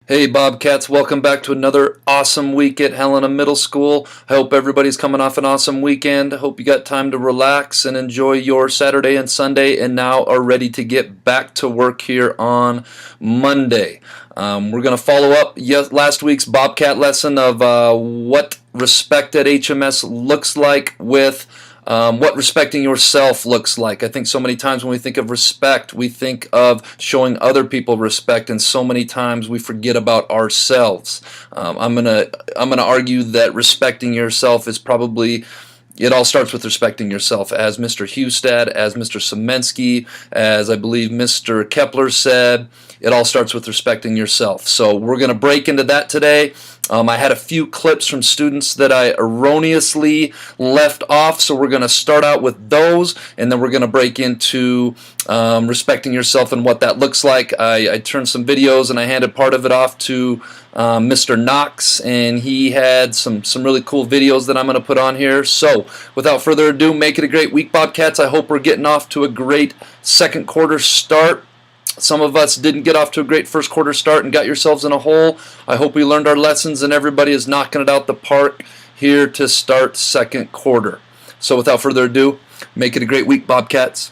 Hey Bobcats, welcome back to another awesome week at Helena Middle School. I hope everybody's coming off an awesome weekend. I hope you got time to relax and enjoy your Saturday and Sunday and now are ready to get back to work here on Monday. We're going to follow up last week's Bobcat lesson of what respect at HMS looks like with what respecting yourself looks like. I think so many times when we think of respect, we think of showing other people respect, and so many times we forget about ourselves. I'm gonna argue that respecting yourself is probably it all starts with respecting yourself, as Mr. Hustad, as Mr. Semensky, as I believe Mr. Kepler said. It all starts with respecting yourself. So we're going to break into that today. I had a few clips from students that I erroneously left off, so we're going to start out with those, and then we're going to break into respecting yourself and what that looks like. I turned some videos and I handed part of it off to Mr. Knox, and he had some really cool videos that I'm going to put on here. So without further ado, make it a great week, Bobcats. I hope we're getting off to a great second quarter start. Some of us didn't get off to a great first quarter start and got yourselves in a hole. I hope we learned our lessons and everybody is knocking it out the park here to start second quarter. So without further ado, make it a great week, Bobcats.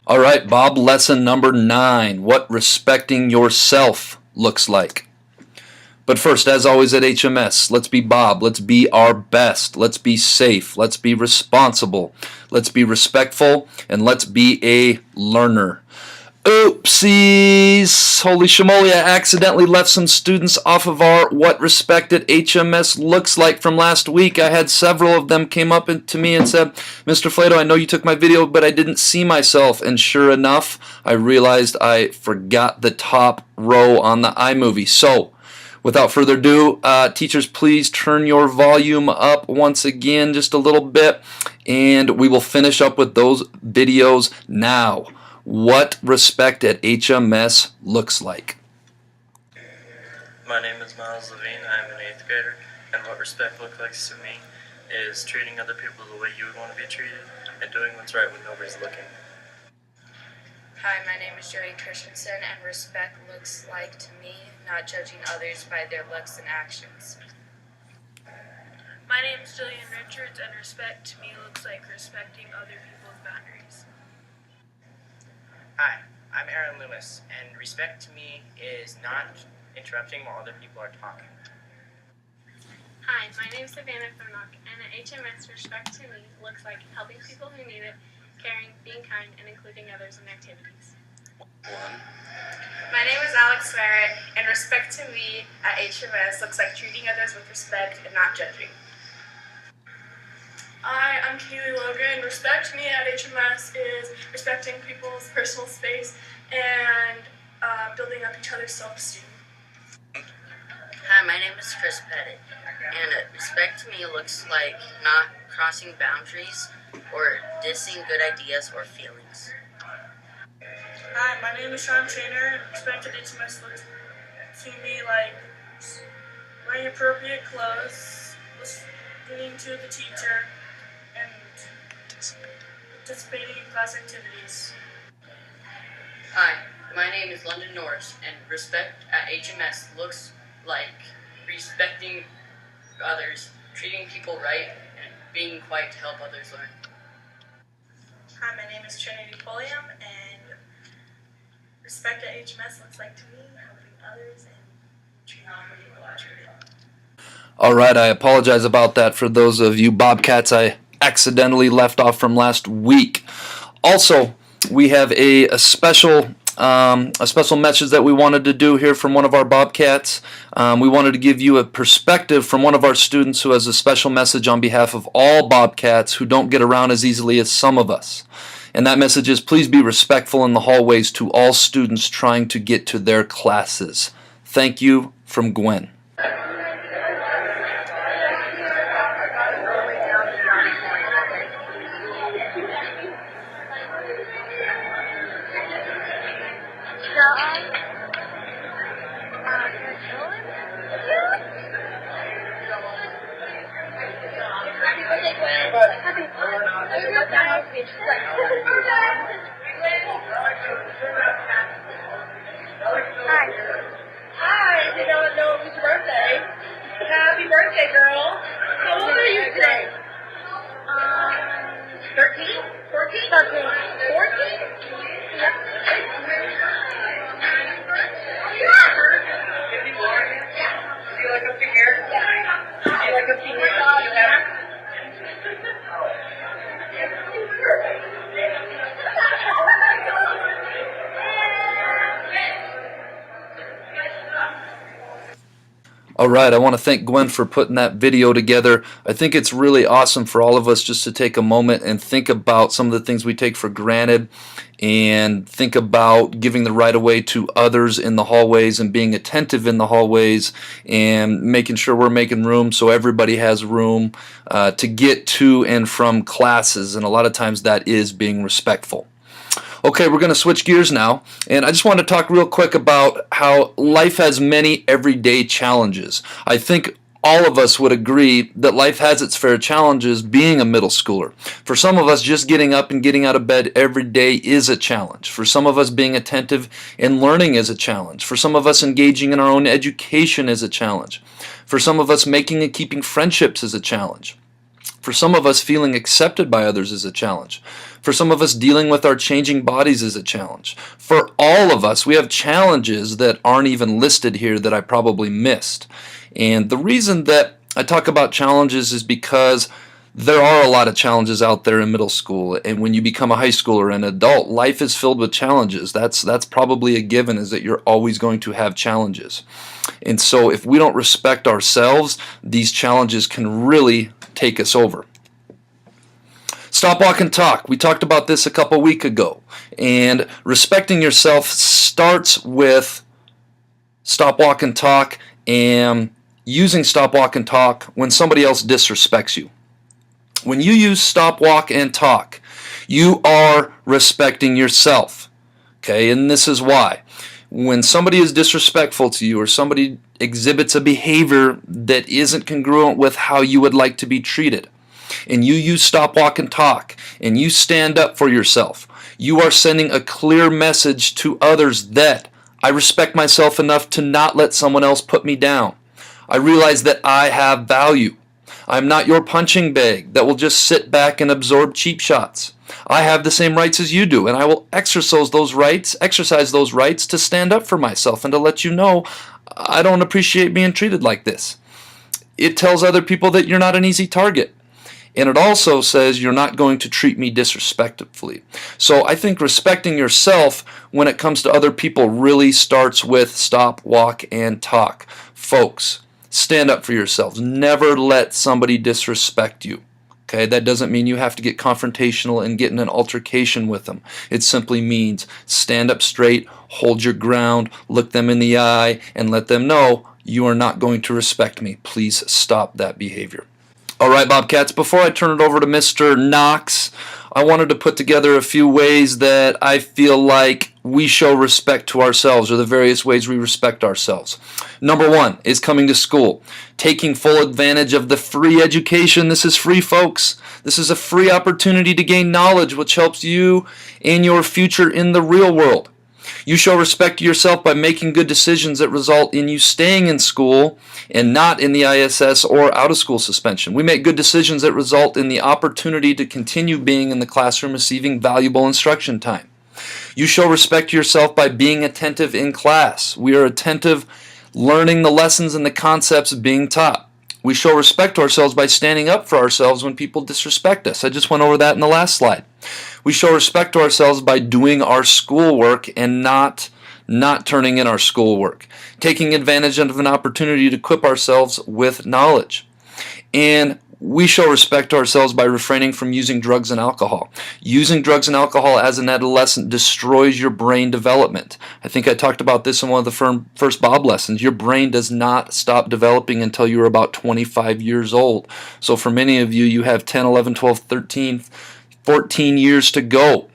All right, Bob, lesson number 9, what respecting yourself looks like. But first, as always at HMS, let's be Bob. Let's be our best. Let's be safe. Let's be responsible. Let's be respectful. And let's be a learner. Oopsies! Holy shamoly, I accidentally left some students off of our What Respect at HMS Looks Like from last week. I had several of them came up to me and said, Mr. Flato, I know you took my video, but I didn't see myself. And sure enough, I realized I forgot the top row on the iMovie. So, without further ado, teachers, please turn your volume up once again just a little bit, and we will finish up with those videos now. What respect at HMS looks like. My name is Miles Levine. I'm an 8th grader, and what respect looks like to me is treating other people the way you would want to be treated and doing what's right when nobody's looking. Hi, my name is Joey Christensen, and respect looks like to me not judging others by their looks and actions. My name is Jillian Richards, and respect to me looks like respecting other people's boundaries. Hi, I'm Aaron Lewis, and respect to me is not interrupting while other people are talking. Hi, my name is Savannah Thornock, and at HMS, respect to me looks like helping people who need it, caring, being kind, and including others in activities. My name is Alex Merritt, and respect to me at HMS looks like treating others with respect and not judging. Hi, I'm Kaylee Logan. Respect to me at HMS is respecting people's personal space and building up each other's self-esteem. Hi, my name is Chris Pettit, and respect to me looks like not crossing boundaries or dissing good ideas or feelings. Hi, my name is Sean Trainer, and respect at HMS looks to me like wearing appropriate clothes, listening to the teacher, and participating in class activities. Hi, my name is London Norris, and respect at HMS looks like respecting others, treating people right, and being quiet to help others learn. Hi, my name is Trinity Polium, and respect at HMS looks like to me helping others and treating people are treated. All right, I apologize about that for those of you Bobcats I accidentally left off from last week. Also, we have a special message that we wanted to do here from one of our Bobcats. We wanted to give you a perspective from one of our students who has a special message on behalf of all Bobcats who don't get around as easily as some of us. And that message is, please be respectful in the hallways to all students trying to get to their classes. Thank you, from Gwen. Hi, I did not know All right, I want to thank Gwen for putting that video together. I think it's really awesome for all of us just to take a moment and think about some of the things we take for granted and think about giving the right of way to others in the hallways and being attentive in the hallways and making sure we're making room so everybody has room to get to and from classes, and a lot of times that is being respectful. Okay, we're going to switch gears now, and I just want to talk real quick about how life has many everyday challenges. I think all of us would agree that life has its fair challenges being a middle schooler. For some of us, just getting up and getting out of bed every day is a challenge. For some of us, being attentive and learning is a challenge. For some of us, engaging in our own education is a challenge. For some of us, making and keeping friendships is a challenge. For some of us, feeling accepted by others is a challenge. For some of us, dealing with our changing bodies is a challenge. For all of us, we have challenges that aren't even listed here that I probably missed. And the reason that I talk about challenges is because there are a lot of challenges out there in middle school, and when you become a high schooler and adult, life is filled with challenges. That's probably a given, is that you're always going to have challenges. And so if we don't respect ourselves, these challenges can really take us over. Stop, walk, and talk. We talked about this a couple weeks ago. And respecting yourself starts with stop, walk, and talk, and using stop, walk, and talk when somebody else disrespects you. When you use stop, walk, and talk, you are respecting yourself. Okay, and this is why. When somebody is disrespectful to you or somebody exhibits a behavior that isn't congruent with how you would like to be treated, and you use stop, walk, and talk, and you stand up for yourself, you are sending a clear message to others that I respect myself enough to not let someone else put me down. I realize that I have value. I'm not your punching bag that will just sit back and absorb cheap shots. I have the same rights as you do, and I will exercise those rights to stand up for myself and to let you know I don't appreciate being treated like this. It tells other people that you're not an easy target. And it also says you're not going to treat me disrespectfully. So I think respecting yourself when it comes to other people really starts with stop, walk, and talk. Folks, stand up for yourselves. Never let somebody disrespect you. Okay, that doesn't mean you have to get confrontational and get in an altercation with them. It simply means stand up straight, hold your ground, look them in the eye, and let them know you are not going to respect me. Please stop that behavior. All right, Bobcats, before I turn it over to Mr. Knox, I wanted to put together a few ways that I feel like we show respect to ourselves, or the various ways we respect ourselves. Number one is coming to school, taking full advantage of the free education. This is free, folks. This is a free opportunity to gain knowledge, which helps you in your future in the real world. You show respect to yourself by making good decisions that result in you staying in school and not in the ISS or out-of-school suspension. We make good decisions that result in the opportunity to continue being in the classroom receiving valuable instruction time. You show respect to yourself by being attentive in class. We are attentive, learning the lessons and the concepts being taught. We show respect to ourselves by standing up for ourselves when people disrespect us. I just went over that in the last slide. We show respect to ourselves by doing our schoolwork and not turning in our schoolwork, taking advantage of an opportunity to equip ourselves with knowledge. And we show respect to ourselves by refraining from using drugs and alcohol. Using drugs and alcohol as an adolescent destroys your brain development. I think I talked about this in one of the first B.O.B lessons. Your brain does not stop developing until you're about 25 years old. So for many of you, you have 10, 11, 12, 13, 14 years to go.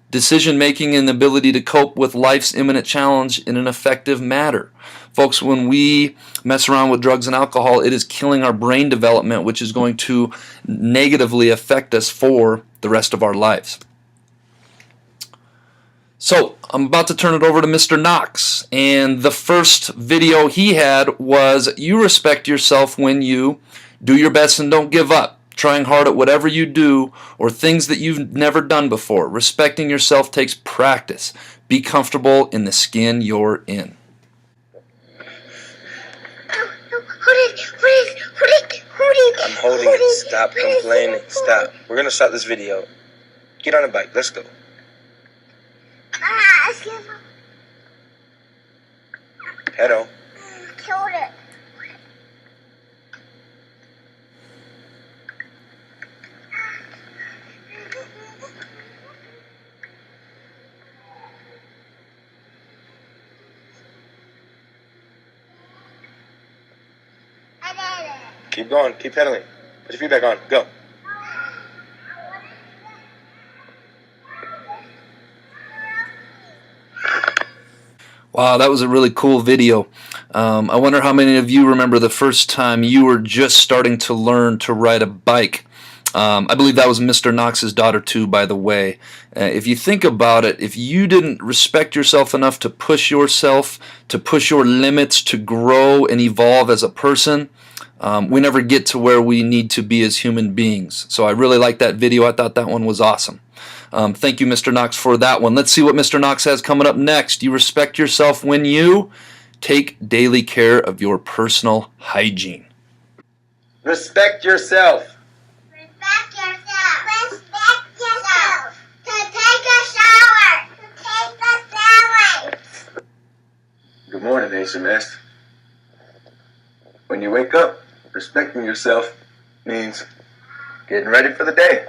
Decision making and the ability to cope with life's imminent challenge in an effective manner. Folks, when we mess around with drugs and alcohol, it is killing our brain development, which is going to negatively affect us for the rest of our lives. So, I'm about to turn it over to Mr. Knox, and the first video he had was you respect yourself when you do your best and don't give up. Trying hard at whatever you do or things that you've never done before. Respecting yourself takes practice. Be comfortable in the skin you're in. I'm holding it. Stop complaining. Stop. We're going to stop this video. Get on the bike. Let's go. Pedal. Keep going. Keep pedaling. Put your feet back on. Go. Wow, that was a really cool video. I wonder how many of you remember the first time you were just starting to learn to ride a bike. I believe that was Mr. Knox's daughter too, by the way. If you think about it, if you didn't respect yourself enough to push yourself, to push your limits, to grow and evolve as a person, we never get to where we need to be as human beings. So I really liked that video. I thought that one was awesome. Thank you, Mr. Knox, for that one. Let's see what Mr. Knox has coming up next. You respect yourself when you take daily care of your personal hygiene. Respect yourself. Respect yourself. Respect yourself. To take a shower. To take a shower. Good morning, HMS. When you wake up, respecting yourself means getting ready for the day.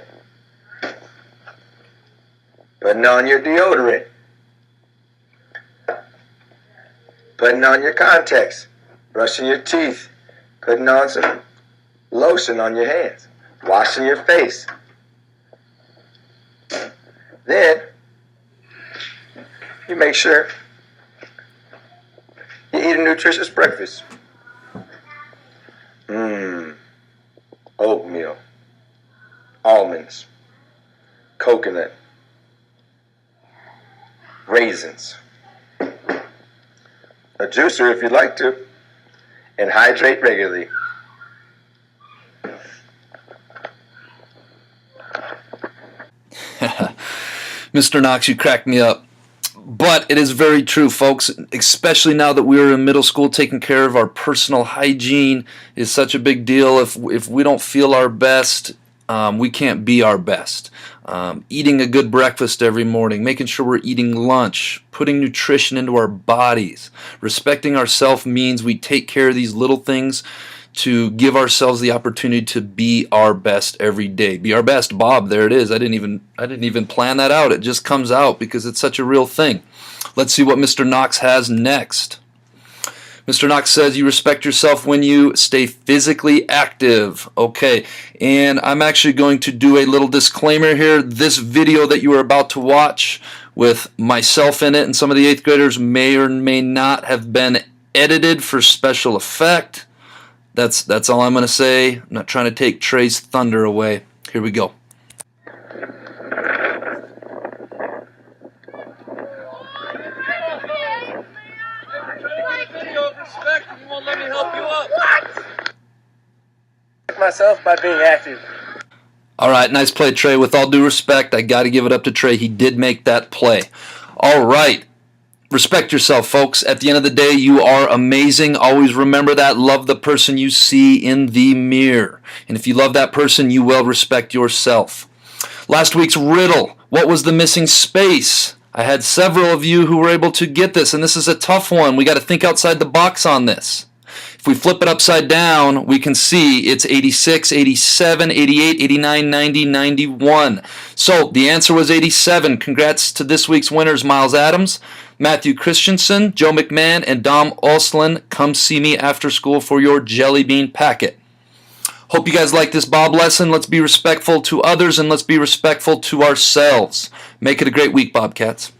Putting on your deodorant. Putting on your contacts. Brushing your teeth. Putting on some lotion on your hands. Washing your face. Then, you make sure you eat a nutritious breakfast. Oatmeal. Almonds. Coconut. Raisins. A juicer if you'd like to. And hydrate regularly. Mr. Knox, you cracked me up. But it is very true, folks, especially now that we're in middle school. Taking care of our personal hygiene is such a big deal. If we don't feel our best, we can't be our best. Eating a good breakfast every morning, making sure we're eating lunch, putting nutrition into our bodies. Respecting ourselves means we take care of these little things to give ourselves the opportunity to be our best every day. Be our best, Bob. There it is. I didn't even plan that out. It just comes out because it's such a real thing. Let's see what Mr. Knox has next. Mr. Knox says you respect yourself when you stay physically active. Okay, and I'm actually going to do a little disclaimer here. This video that you are about to watch with myself in it and some of the 8th graders may or may not have been edited for special effect. That's all I'm going to say. I'm not trying to take Trey's thunder away. Here we go. Myself by being active. All right, nice play, Trey. With all due respect, I got to give it up to Trey. He did make that play. All right. Respect yourself, folks. At the end of the day, you are amazing. Always remember that. Love the person you see in the mirror. And if you love that person, you will respect yourself. Last week's riddle. What was the missing space? I had several of you who were able to get this, and this is a tough one. We got to think outside the box on this. If we flip it upside down, we can see it's 86, 87, 88, 89, 90, 91. So the answer was 87. Congrats to this week's winners, Miles Adams, Matthew Christensen, Joe McMahon, and Dom Olslin. Come see me after school for your jelly bean packet. Hope you guys like this Bob lesson. Let's be respectful to others and let's be respectful to ourselves. Make it a great week, Bobcats.